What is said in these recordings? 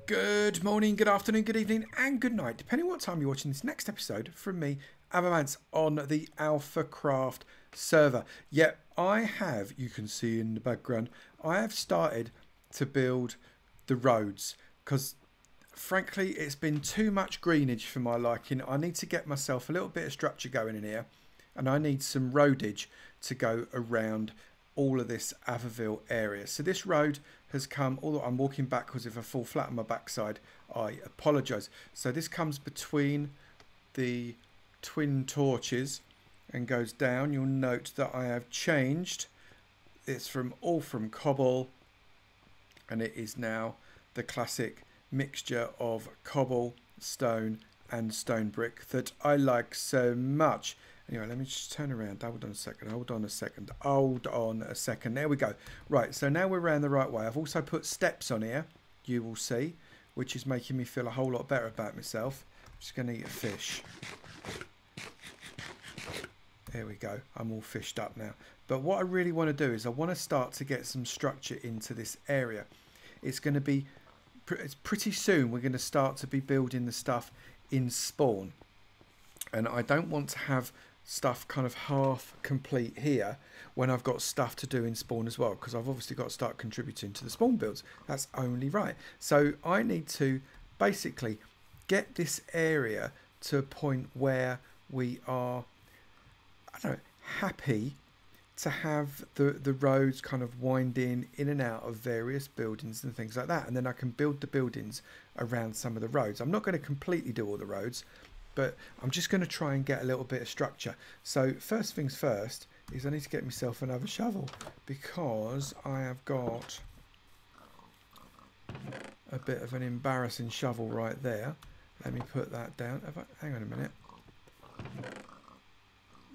Good morning, good afternoon, good evening, and good night, depending on what time you're watching this next episode from me, Avomance, on the AlphaCraft server. Yep, I have, you can see in the background, I have started to build the roads because, frankly, it's been too much greenage for my liking. I need to get myself a little bit of structure going in here, and I need some roadage to go around all of this Avoville area. So this road has come, although I'm walking backwards, if I fall flat on my backside, I apologise. So this comes between the twin torches and goes down. You'll note that I have changed. It's all from cobble, and it is now the classic mixture of cobble, stone and stone brick that I like so much. Anyway, let me just turn around. Hold on a second. Hold on a second. Hold on a second. There we go. Right, so now we're around the right way. I've also put steps on here, you will see, which is making me feel a whole lot better about myself. I'm just going to eat a fish. There we go. I'm all fished up now. But what I really want to do is I want to start to get some structure into this area. It's going to be, it's pretty soon we're going to start to be building the stuff in spawn. And I don't want to have stuff kind of half complete here when I've got stuff to do in spawn as well, because I've obviously got to start contributing to the spawn builds. That's only right. So I need to basically get this area to a point where we are, I don't know, happy to have the roads kind of winding in and out of various buildings and things like that, and then I can build the buildings around some of the roads. I'm not going to completely do all the roads, but I'm just going to try and get a little bit of structure. So first things first is I need to get myself another shovel, because I have got a bit of an embarrassing shovel right there. Let me put that down. Hang on a minute.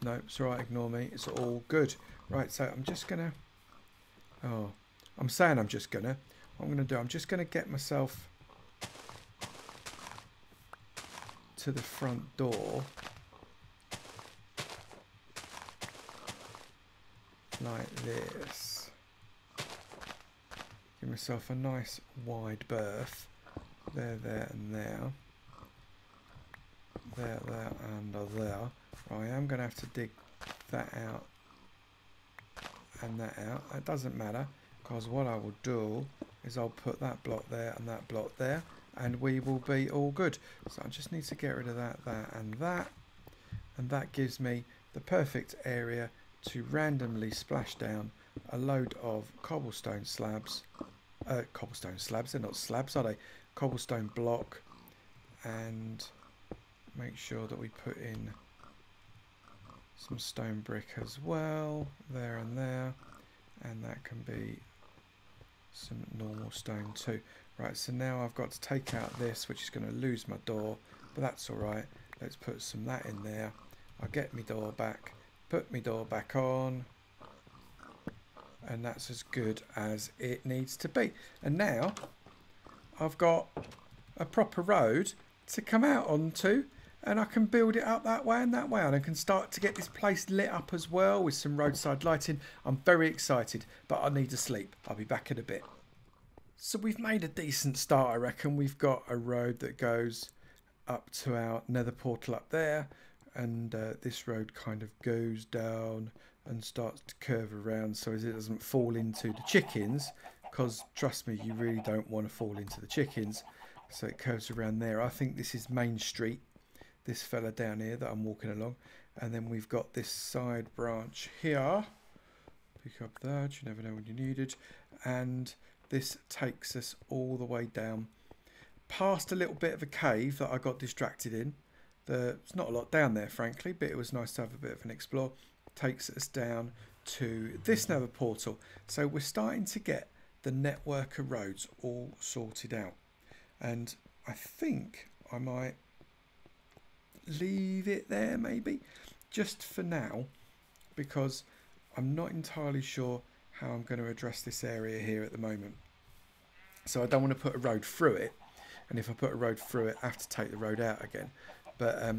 No, it's all right, ignore me. It's all good. Right, so I'm just going to... Oh, I'm saying I'm just going to... What I'm going to do, I'm just going to get myself to the front door like this. Give myself a nice wide berth. There, and there. There, and there. Right, I am going to have to dig that out and that out. That doesn't matter, because what I will do is I'll put that block there and that block there, and we will be all good. So I just need to get rid of that, and that gives me the perfect area to randomly splash down a load of cobblestone slabs. Cobblestone slabs, they're not slabs, are they? Cobblestone block, and make sure that we put in some stone brick as well, there and there, and that can be some normal stone too. Right, so now I've got to take out this, which is going to lose my door, but that's alright. Let's put some that in there. I'll get my door back, put my door back on, and that's as good as it needs to be. And now I've got a proper road to come out onto, and I can build it up that way, and I can start to get this place lit up as well with some roadside lighting. I'm very excited, but I need to sleep. I'll be back in a bit. So we've made a decent start, I reckon. We've got a road that goes up to our nether portal up there, and this road kind of goes down and starts to curve around so as it doesn't fall into the chickens, because trust me, you really don't want to fall into the chickens. So it curves around there. I think this is Main Street, this fella down here that I'm walking along, and then we've got this side branch here. Pick up that, you never know when you need it, and this takes us all the way down past a little bit of a cave that I got distracted in. There's not a lot down there, frankly, but it was nice to have a bit of an explore. Takes us down to this nether portal. So we're starting to get the network of roads all sorted out, and I think I might leave it there maybe just for now, because I'm not entirely sure how I'm going to address this area here at the moment. So I don't want to put a road through it, and if I put a road through it I have to take the road out again. But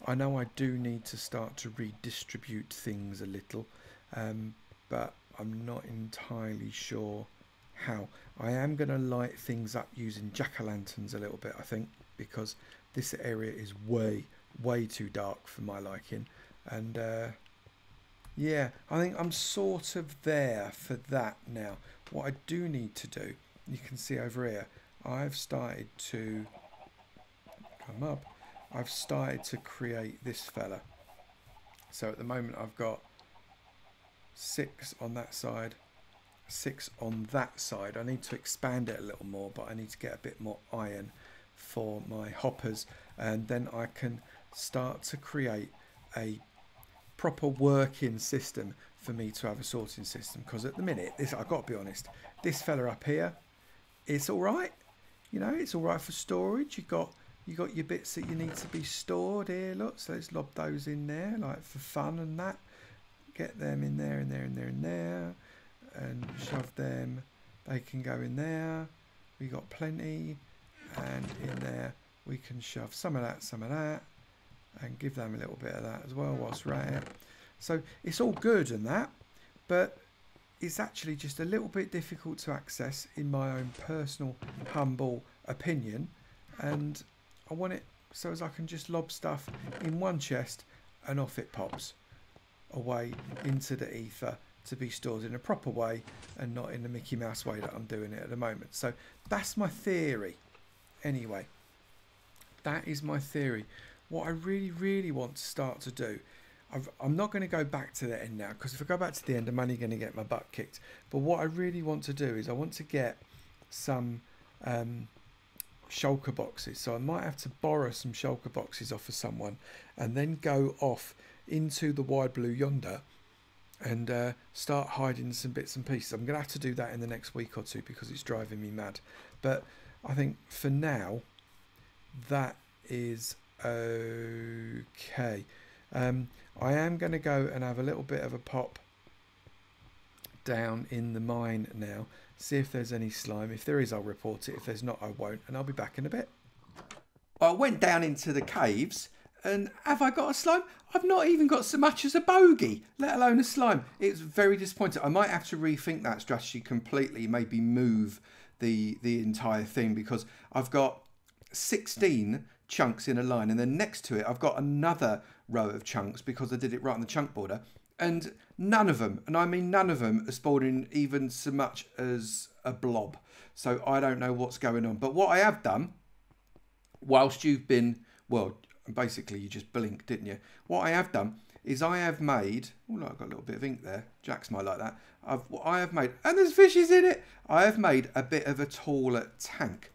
I know I do need to start to redistribute things a little, but I'm not entirely sure how. I am going to light things up using jack-o'-lanterns a little bit, I think, because this area is way too dark for my liking. And yeah, I think I'm sort of there for that now. What I do need to do, you can see over here, I've started to come up. I've started to create this fella. So at the moment I've got 6 on that side, 6 on that side. I need to expand it a little more, but I need to get a bit more iron for my hoppers, and then I can start to create a proper working system for me to have a sorting system. Because at the minute, this, I've got to be honest, this fella up here, it's all right. You know, it's all right for storage. You got your bits that you need to be stored here. Look, so let's lob those in there, like for fun and that. Get them in there, in there, in there, in there, and shove them. They can go in there. We got plenty, and in there we can shove some of that, and give them a little bit of that as well whilst we're at it. So it's all good and that, but it's actually just a little bit difficult to access in my own personal humble opinion, and I want it so as I can just lob stuff in one chest and off it pops away into the ether to be stored in a proper way and not in the Mickey Mouse way that I'm doing it at the moment. So that's my theory. Anyway, that is my theory. What I really want to start to do, I'm not going to go back to the end now, because if I go back to the end, I'm only going to get my butt kicked. But what I really want to do is I want to get some shulker boxes. So I might have to borrow some shulker boxes off of someone and then go off into the wide blue yonder and start hiding some bits and pieces. I'm going to have to do that in the next week or two because it's driving me mad. But I think for now, that is okay. I am going to go and have a little bit of a pop down in the mine now, see if there's any slime. If there is, I'll report it. If there's not, I won't, and I'll be back in a bit. I went down into the caves, and have I got a slime? I've not even got so much as a bogey, let alone a slime. It's very disappointing. I might have to rethink that strategy completely, maybe move the entire thing, because I've got 16 chunks in a line, and then next to it I've got another row of chunks because I did it right on the chunk border, and none of them, and I mean none of them, are spawning even so much as a blob. So I don't know what's going on. But what I have done, whilst you've been, well, basically you just blinked, didn't you? What I have done is I have made, oh look, I've got a little bit of ink there, Jax might like that. I have made, and there's fishes in it, I have made a bit of a taller tank.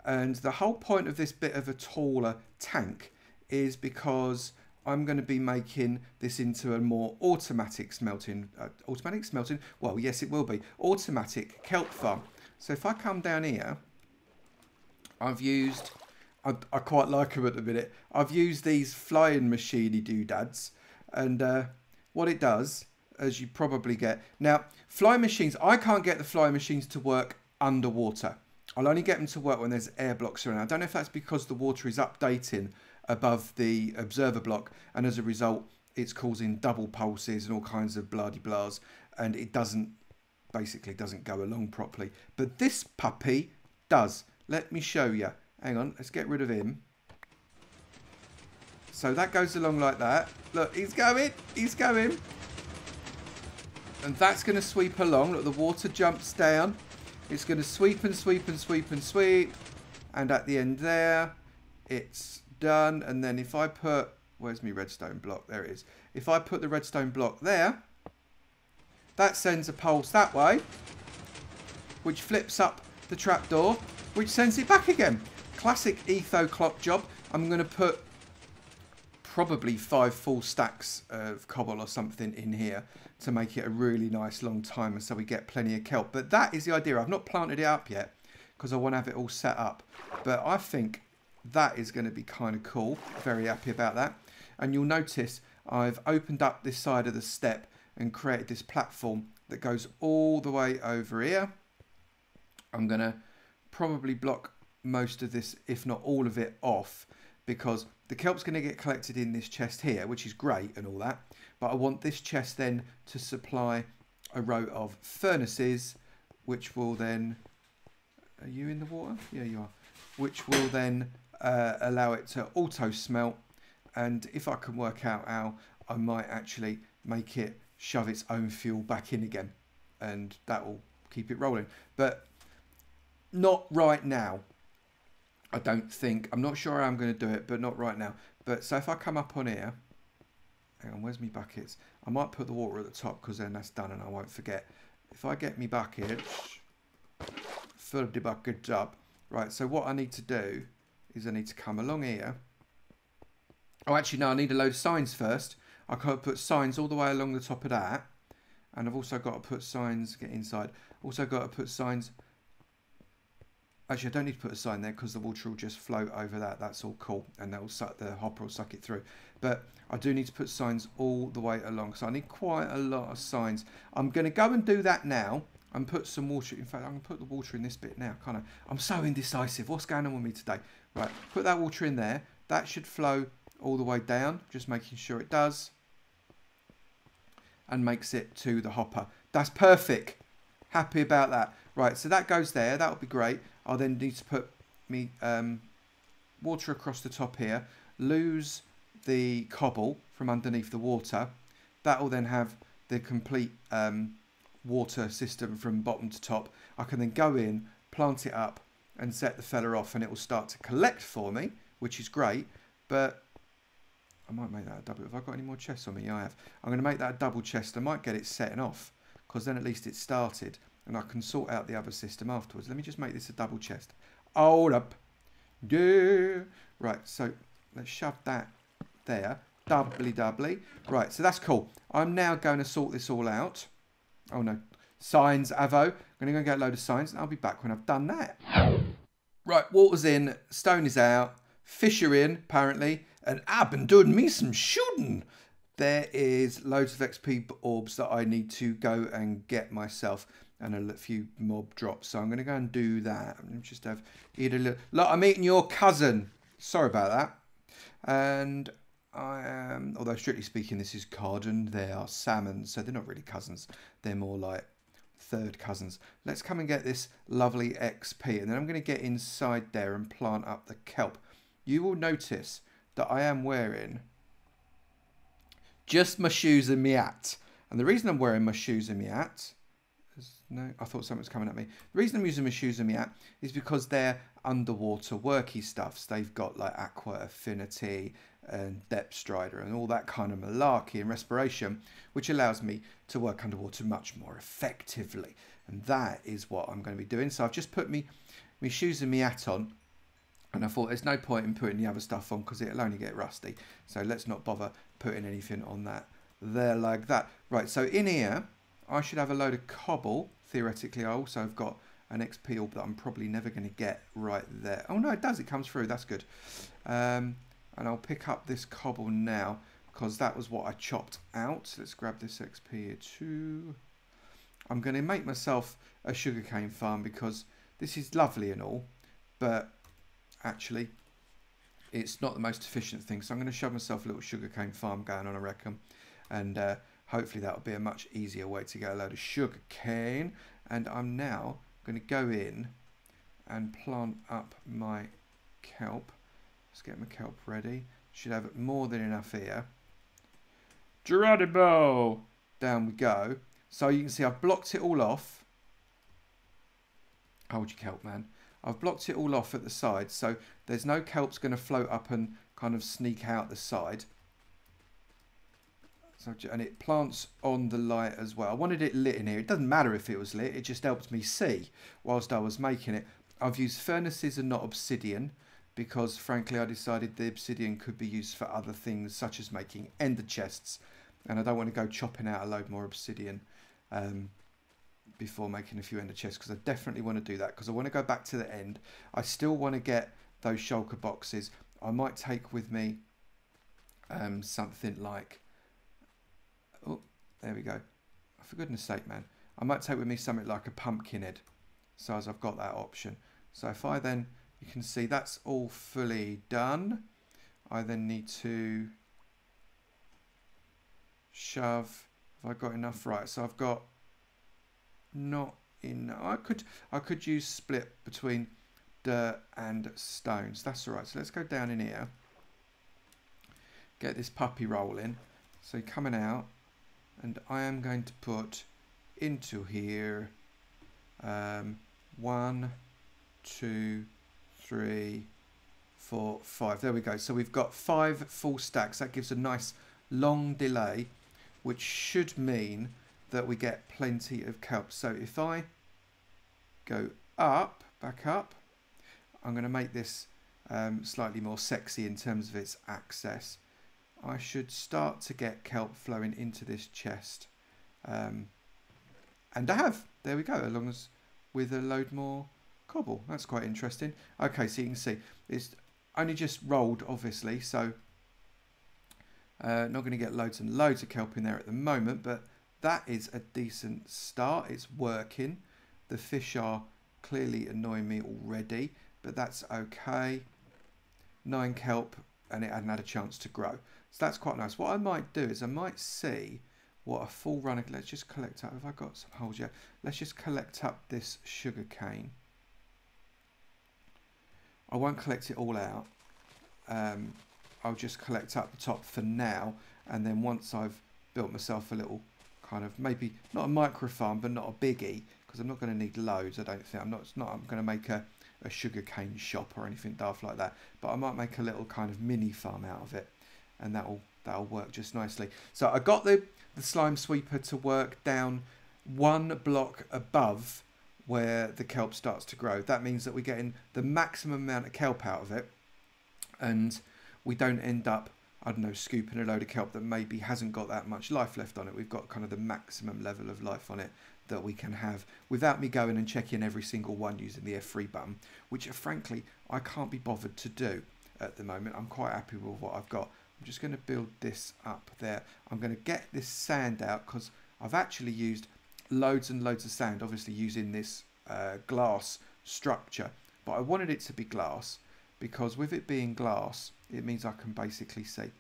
And the whole point of this bit of a taller tank is because I'm going to be making this into a more automatic smelting. Automatic smelting? Well, yes, it will be. Automatic kelp farm. So if I come down here, I've used, I quite like them at the minute, I've used these flying machine-y doodads. And what it does, as you probably get... Now, flying machines, I can't get the flying machines to work underwater. I'll only get them to work when there's air blocks around. I don't know if that's because the water is updating above the observer block, and as a result it's causing double pulses and all kinds of blah-de-blahs, and it basically doesn't go along properly. But this puppy does. Let me show you. Hang on, let's get rid of him. So that goes along like that. Look, he's going. And that's going to sweep along. Look, the water jumps down. It's going to sweep and sweep and sweep and sweep. And at the end there, it's done. And then if I put... Where's my redstone block? There it is. If I put the redstone block there, that sends a pulse that way, which flips up the trapdoor, which sends it back again. Classic etho clock job. I'm going to put probably 5 full stacks of cobble or something in here to make it a really nice long timer so we get plenty of kelp. But that is the idea. I've not planted it up yet because I want to have it all set up. But I think that is going to be kind of cool. Very happy about that. And you'll notice I've opened up this side of the step and created this platform that goes all the way over here. I'm going to probably block most of this, if not all of it, off, because the kelp's going to get collected in this chest here, which is great and all that, but I want this chest then to supply a row of furnaces which will then, are you in the water? Yeah, you are. Which will then allow it to auto smelt. And if I can work out how, I might actually make it shove its own fuel back in again. And that will keep it rolling. But not right now. I don't think. I'm not sure how I'm going to do it, but not right now. But so if I come up on here, hang on, where's my buckets? I might put the water at the top because then that's done and I won't forget. If I get my buckets, fill the buckets up. Right, so what I need to do is I need to come along here. Oh, actually, no, I need a load of signs first. I can't put signs all the way along the top of that. And I've also got to put signs, get inside. Also got to put signs. Actually, I don't need to put a sign there because the water will just float over that. That's all cool. And that will suck, the hopper will suck it through. But I do need to put signs all the way along. So I need quite a lot of signs. I'm going to go and do that now and put some water. In fact, I'm going to put the water in this bit now. I'm so indecisive. What's going on with me today? Right, put that water in there. That should flow all the way down. Just making sure it does. And makes it to the hopper. That's perfect. Happy about that. Right, so that goes there. That'll be great. I'll then need to put me water across the top here. Lose the cobble from underneath the water. That will then have the complete water system from bottom to top. I can then go in, plant it up, and set the fella off, and it will start to collect for me, which is great. But I might make that a double. Have I got any more chests on me? Yeah, I have. I'm going to make that a double chest. I might get it setting off, because then at least it started. And I can sort out the other system afterwards. Let me just make this a double chest. Hold up. Yeah. Right, so let's shove that there. Doubly. Right, so that's cool. I'm now going to sort this all out. Oh, no. Signs, Avo. I'm going to go and get a load of signs, and I'll be back when I've done that. Right, water's in. Stone is out. Fish are in, apparently. And I've been doing me some shooting. There is loads of XP orbs that I need to go and get myself. And a few mob drops. So I'm going to go and do that. I'm just eat a little. Look, I'm eating your cousin. Sorry about that. And I am, although strictly speaking, this is cod and they are salmon. So they're not really cousins. They're more like third cousins. Let's come and get this lovely XP. And then I'm going to get inside there and plant up the kelp. You will notice that I am wearing just my shoes and my hat. And the reason I'm wearing my shoes and my hat... No, I thought something was coming at me. The reason I'm using my shoes and my hat is because they're underwater worky stuffs. They've got like aqua affinity and depth strider and all that kind of malarkey and respiration, which allows me to work underwater much more effectively. And that is what I'm going to be doing. So I've just put my shoes and my hat on. And I thought there's no point in putting the other stuff on because it'll only get rusty. So let's not bother putting anything on that there like that. Right, so in here, I should have a load of cobble. Theoretically, I also have got an XP orb that I'm probably never going to get right there. Oh, no, it does. It comes through. That's good. And I'll pick up this cobble now because that was what I chopped out. Let's grab this XP here too. I'm going to make myself a sugarcane farm because this is lovely and all, but actually it's not the most efficient thing. So I'm going to shove myself a little sugarcane farm going on, I reckon. And hopefully that'll be a much easier way to get a load of sugar cane. And I'm now going to go in and plant up my kelp. Let's get my kelp ready. Should have more than enough here. Geronimo! Down we go. So you can see I've blocked it all off. Hold your kelp, man. I've blocked it all off at the side. So there's no kelp's going to float up and kind of sneak out the side. And it plants on the light as well. I wanted it lit in here. It doesn't matter if it was lit. It just helped me see whilst I was making it. I've used furnaces and not obsidian because, frankly, I decided the obsidian could be used for other things such as making ender chests. And I don't want to go chopping out a load more obsidian before making a few ender chests because I definitely want to do that because I want to go back to the end. I still want to get those shulker boxes. I might take with me something like... Oh, there we go. For goodness sake, man. I might take with me something like a pumpkin head. So as I've got that option. So if I then, you can see that's all fully done. I then need to shove. Have I got enough? Right, so I've got not in. I could use split between dirt and stones. That's all right. So let's go down in here. Get this puppy rolling. So coming out, and I am going to put into here 1, 2, 3, 4, 5. There we go. So we've got 5 full stacks. That gives a nice long delay, which should mean that we get plenty of kelp. So if I go up, back up, I'm going to make this slightly more sexy in terms of its access. I should start to get kelp flowing into this chest. And I have. There we go, along as with a load more cobble. That's quite interesting. Okay, so you can see it's only just rolled, obviously, so not going to get loads and loads of kelp in there at the moment, but that is a decent start. It's working. The fish are clearly annoying me already, but that's okay. 9 kelp, and it hadn't had a chance to grow. So that's quite nice. What I might do is I might see what a full run of... Let's just collect up. Have I got some holes yet? Let's just collect up this sugarcane. I won't collect it all out. I'll just collect up the top for now, and then once I've built myself a little kind of, maybe not a micro farm, but not a biggie, because I'm not going to need loads. I don't think I'm going to make a sugarcane shop or anything daft like that, but I might make a little kind of mini farm out of it, and that'll work just nicely. So I got the slime sweeper to work down 1 block above where the kelp starts to grow. That means that we're getting the maximum amount of kelp out of it, and we don't end up, I don't know, scooping a load of kelp that maybe hasn't got that much life left on it. We've got kind of the maximum level of life on it that we can have without me going and checking every single one using the F3 button, which frankly I can't be bothered to do at the moment. I'm quite happy with what I've got. I'm just going to build this up there. I'm going to get this sand out because I've actually used loads and loads of sand, obviously using this glass structure, but I wanted it to be glass because with it being glass, it means I can basically see.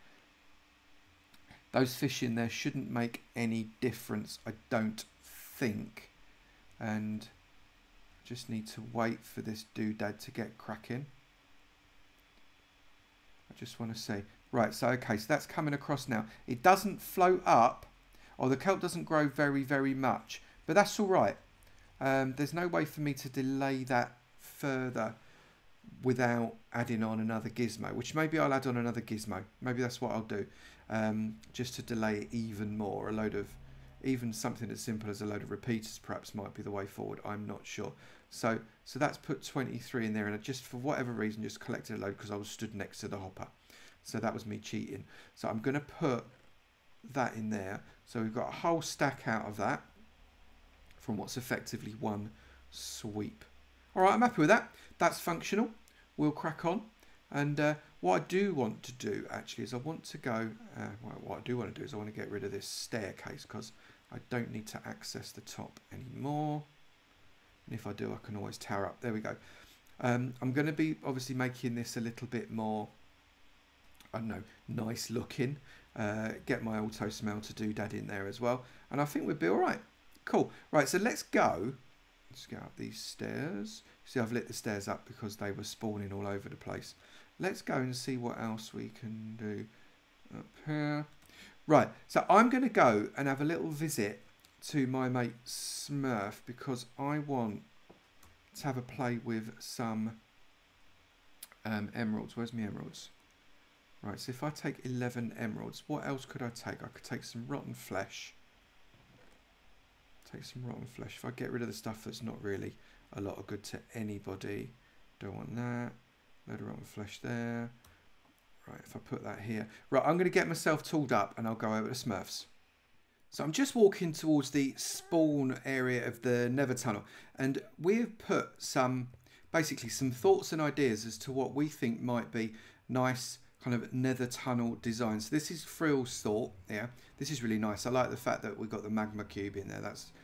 Those fish in there shouldn't make any difference, I don't think, and just need to wait for this doodad to get cracking. I just want to see. Right, so okay, so that's coming across now. It doesn't float up, or the kelp doesn't grow very, very much, but that's all right. There's no way for me to delay that further without adding on another gizmo, which maybe I'll add on another gizmo. Maybe that's what I'll do, just to delay it even more. Even something as simple as a load of repeaters perhaps might be the way forward. I'm not sure. So that's put 23 in there, and I just, for whatever reason, just collected a load because I was stood next to the hopper. So that was me cheating. So I'm going to put that in there. So we've got a whole stack out of that from what's effectively 1 sweep. All right, I'm happy with that. That's functional. We'll crack on. And what I do want to do, actually, is I want to go... what I do want to do is I want to get rid of this staircase because I don't need to access the top anymore. And if I do, I can always tower up. There we go. I'm going to be obviously making this a little bit more, I don't know, nice looking. Get my auto smelter doodad in there as well. And I think we'll be all right. Cool. Right, so let's go. Let's go up these stairs. See, I've lit the stairs up because they were spawning all over the place. Let's go and see what else we can do up here. Right, so I'm going to go and have a little visit to my mate Smurf because I want to have a play with some emeralds. Where's my emeralds? Right, so if I take 11 emeralds, what else could I take? I could take some rotten flesh. Take some rotten flesh. If I get rid of the stuff that's not really a lot of good to anybody. Don't want that. Load of rotten flesh there. Right, if I put that here. Right, I'm going to get myself tooled up and I'll go over to Smurfs. So I'm just walking towards the spawn area of the Nether tunnel. And we've put basically some thoughts and ideas as to what we think might be nice kind of Nether tunnel designs. So this is Frilioth's thought. Yeah, this is really nice. I like the fact that we've got the magma cube in there.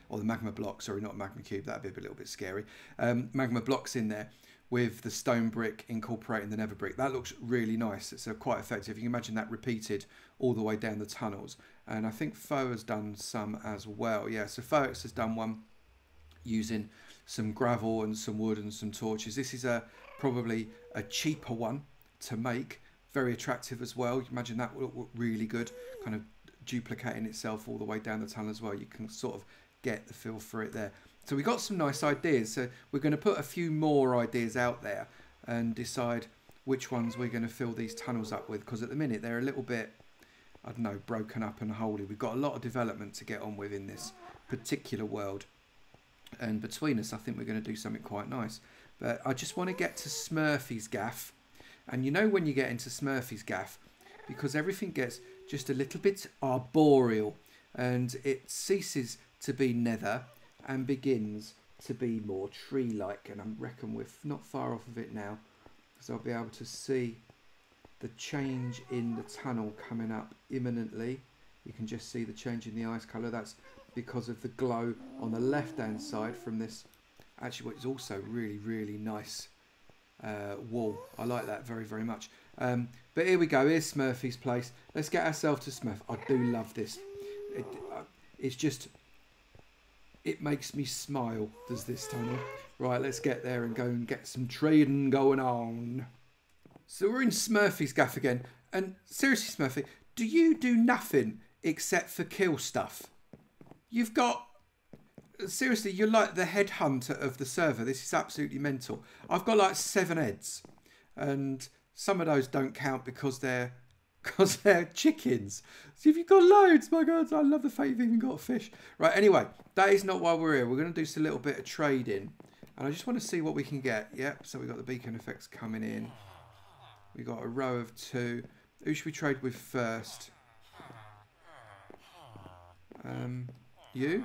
Or the magma block, sorry, not magma cube. That'd be a little bit scary. Magma blocks in there with the stone brick incorporating the nether brick. That looks really nice. It's quite effective. You can imagine that repeated all the way down the tunnels. And I think Foe has done some as well. Yeah, so Foex has done one using some gravel and some wood and some torches. This is probably a cheaper one to make. Very attractive as well. You imagine that would look really good, kind of duplicating itself all the way down the tunnel as well. You can sort of get the feel for it there. So we got some nice ideas. So we're going to put a few more ideas out there and decide which ones we're going to fill these tunnels up with, because at the minute they're a little bit, I don't know, broken up and holy. We've got a lot of development to get on with in this particular world, and between us I think we're going to do something quite nice. But I just want to get to Smurfy's gaff, and you know when you get into Smurfy's gaff, because everything gets just a little bit arboreal and it ceases to be nether and begins to be more tree-like, and I reckon we're not far off of it now, because I'll be able to see the change in the tunnel coming up imminently. You can just see the change in the ice colour. That's because of the glow on the left hand side from this, actually what is also really nice wall. I like that very much. But here we go, here's Smurfy's place. Let's get ourselves to Smurf. I do love this. It's just, it makes me smile, does this tunnel. Right, let's get there and go and get some trading going on. So we're in Smurfy's gaff again, and seriously Smurfy, do you do nothing except for kill stuff? You've got, seriously, you're like the headhunter of the server. This is absolutely mental. I've got like 7 heads, and some of those don't count because they're chickens. So if you've got loads, my God, I love the fact you've even got a fish. Right, anyway, that is not why we're here. We're going to do just a little bit of trading, and I just want to see what we can get. Yep, so we've got the beacon effects coming in. We've got a row of 2. Who should we trade with first? You?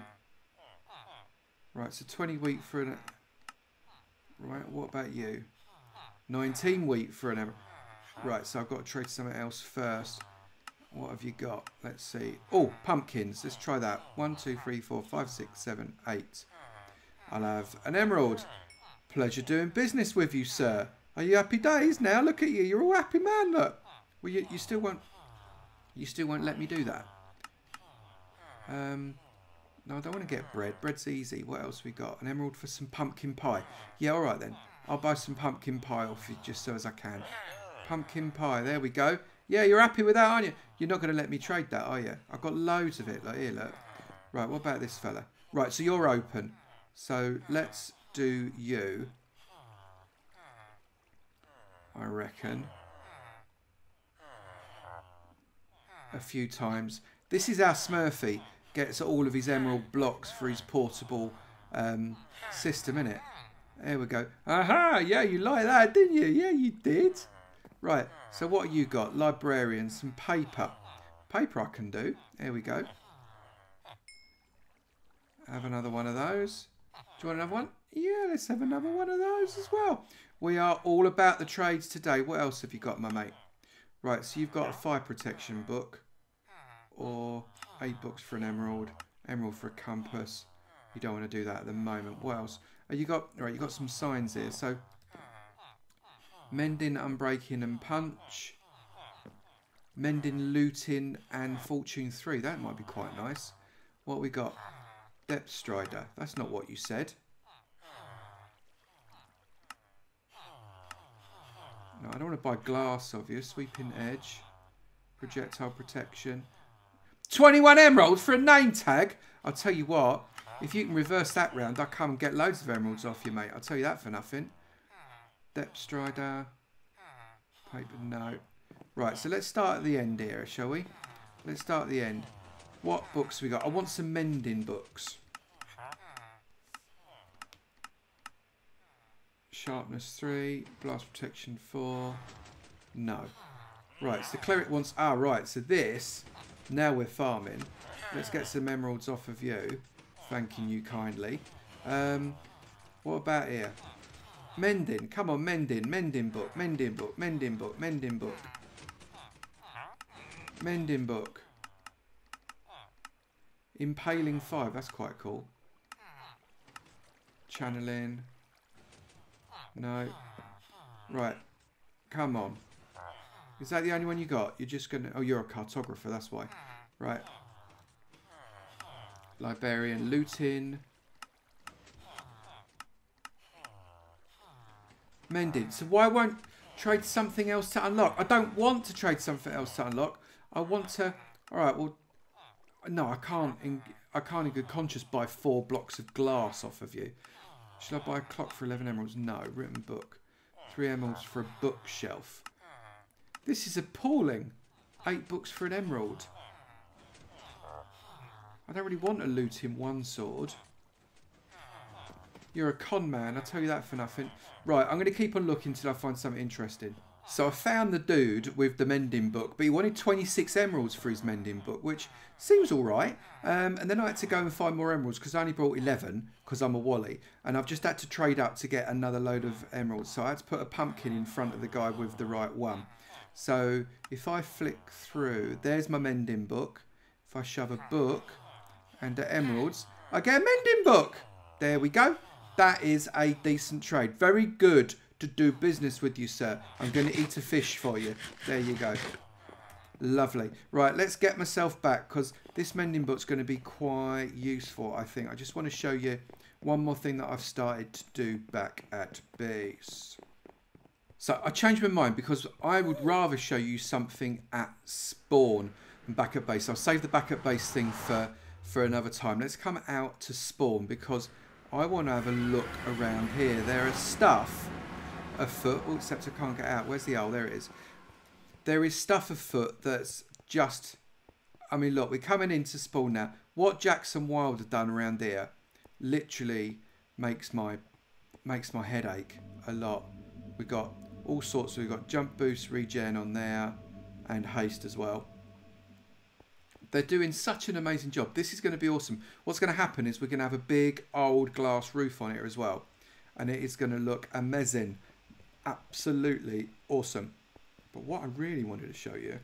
Right, so 20 wheat for an... Right, what about you? 19 wheat for an... Right, so I've got to trade something else first. What have you got? Let's see. Oh, pumpkins. Let's try that. 1, 2, 3, 4, 5, 6, 7, 8. I'll have an emerald. Pleasure doing business with you, sir. Are you happy days now? Look at you. You're all happy, man. Look. Well, you still won't... You still won't let me do that. No, I don't want to get bread. Bread's easy. What else we got? An emerald for some pumpkin pie. Yeah, all right then. I'll buy some pumpkin pie off you just so as I can. Pumpkin pie. There we go. Yeah, you're happy with that, aren't you? You're not going to let me trade that, are you? I've got loads of it. Like, here, look. Right, what about this fella? Right, so you're open. So let's do you. I reckon. A few times. This is our Smurfy. Gets all of his emerald blocks for his portable system, innit? There we go. Aha! Yeah, you like that, didn't you? Yeah, you did. Right, so what have you got? Librarian, some paper. Paper I can do. There we go. Have another one of those. Do you want another one? Yeah, let's have another one of those as well. We are all about the trades today. What else have you got, my mate? Right, so you've got a fire protection book. Or 8 books for an emerald. Emerald for a compass. You don't want to do that at the moment. What else? Oh, you got, right, you got some signs here. So, mending, unbreaking and punch. Mending, looting and fortune 3. That might be quite nice. What we got? Depth strider. That's not what you said. No, I don't want to buy glass of you. Sweeping edge. Projectile protection. 21 emeralds for a name tag. I'll tell you what. If you can reverse that round, I'll come and get loads of emeralds off you, mate. I'll tell you that for nothing. Depth strider. Paper, no. Right, so let's start at the end here, shall we? Let's start at the end. What books we got? I want some mending books. Sharpness 3. Blast protection 4. No. Right, so the cleric wants... Ah, right, so this... Now we're farming. Let's get some emeralds off of you. Thanking you kindly. What about here? Mending. Come on, mending. Mending book. Mending book. Mending book. Mending book. Mending book. Impaling 5. That's quite cool. Channeling. No. Right. Come on. Is that the only one you got? You're just going to... Oh, you're a cartographer. That's why. Right. Librarian. Looting. Mending. So why won't trade something else to unlock? I don't want to trade something else to unlock. I want to... Alright, well... No, I can't in good conscience buy 4 blocks of glass off of you. Should I buy a clock for 11 emeralds? No. Written book. 3 emeralds for a bookshelf. This is appalling. 8 books for an emerald. I don't really want to loot him 1 sword. You're a con man, I'll tell you that for nothing. Right, I'm going to keep on looking until I find something interesting. So I found the dude with the mending book, but he wanted 26 emeralds for his mending book, which seems alright. And then I had to go and find more emeralds because I only brought 11 because I'm a wally. And I've just had to trade up to get another load of emeralds. So I had to put a pumpkin in front of the guy with the right one. So if I flick through, there's my mending book. If I shove a book and the emeralds, I get a mending book. There we go. That is a decent trade. Very good to do business with you, sir. I'm going to eat a fish for you. There you go. Lovely. Right, let's get myself back because this mending book's going to be quite useful, I think. I just want to show you one more thing that I've started to do back at base. So I changed my mind because I would rather show you something at spawn than back at base. I'll save the back at base thing for another time. Let's come out to spawn because I want to have a look around here. There is stuff afoot. Oh, except I can't get out. Where's the owl? There it is. There is stuff afoot that's just... I mean, look, we're coming into spawn now. What Jackson Wild have done around here literally makes my head ache a lot. We've got all sorts. We've got jump boost, regen on there, and haste as well. They're doing such an amazing job. This is going to be awesome. What's going to happen is we're going to have a big old glass roof on it as well. And it is going to look amazing. Absolutely awesome. But what I really wanted to show you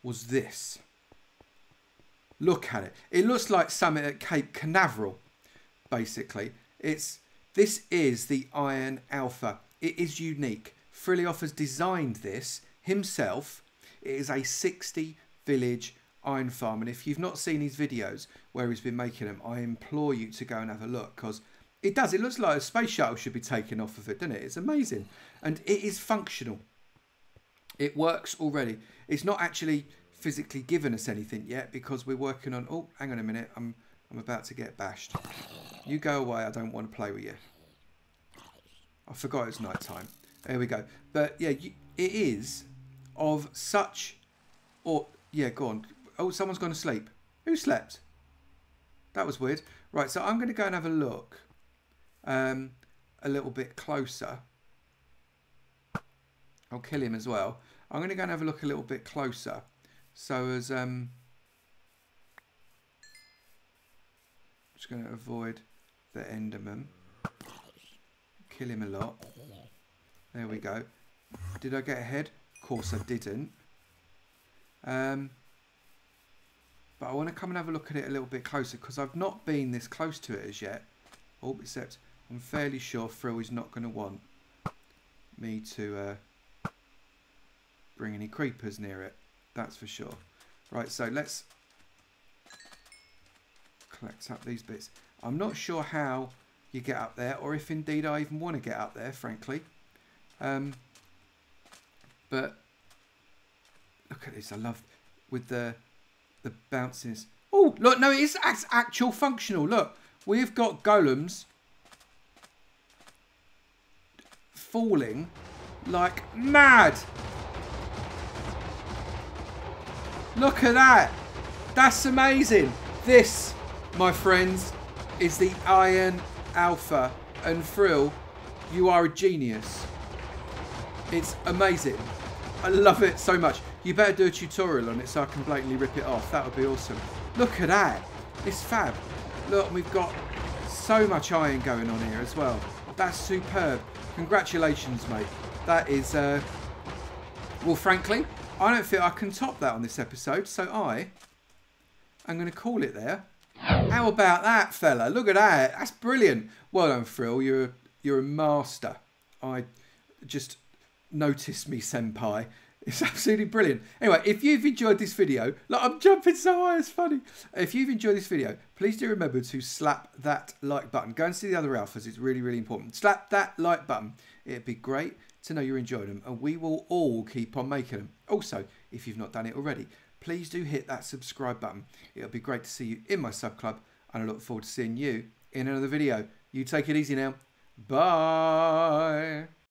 was this. Look at it. It looks like something at Cape Canaveral, basically. This is the Iron Alpha. It is unique. Frilioth has designed this himself. It is a 60 village iron farm, and if you've not seen his videos where he's been making them, I implore you to go and have a look because it looks like a space shuttle should be taken off of it, doesn't it? It's amazing, and it is functional. It works already. It's not actually physically given us anything yet because we're working on... Oh, hang on a minute, I'm about to get bashed. You go away, I don't want to play with you. I forgot it's night time. There we go. But yeah, it is of such... Or yeah, go on. Oh, someone's gone to sleep. Who slept? That was weird. Right, so I'm going to go and have a look a little bit closer. I'll kill him as well. I'm going to go and have a look a little bit closer. So as I'm just going to avoid the Enderman. Kill him a lot. There we go. Did I get ahead? Of course I didn't. But I want to come and have a look at it a little bit closer because I've not been this close to it as yet. Oh, except I'm fairly sure Frill is not going to want me to bring any creepers near it. That's for sure. Right, so let's collect up these bits. I'm not sure how you get up there or if indeed I even want to get up there, frankly. But look at this. I love with the bounciness. Oh, look, no, it's actual functional. Look, we've got golems falling like mad. Look at that. That's amazing. This, my friends, is the Iron Alpha. And Frill, you are a genius. It's amazing. I love it so much. You better do a tutorial on it so I can blatantly rip it off. That would be awesome. Look at that. It's fab. Look, we've got so much iron going on here as well. That's superb. Congratulations, mate. That is, well, frankly, I don't feel I can top that on this episode. So I'm going to call it there. How about that, fella? Look at that. That's brilliant. Well done, Frill. You're a master. I just noticed me, senpai. It's absolutely brilliant. Anyway, if you've enjoyed this video, like I'm jumping so high, it's funny. If you've enjoyed this video, please do remember to slap that like button. Go and see the other alphas. It's really, really important. Slap that like button. It'd be great to know you're enjoying them, and we will all keep on making them. Also, if you've not done it already, please do hit that subscribe button. It'll be great to see you in my sub club, and I look forward to seeing you in another video. You take it easy now. Bye.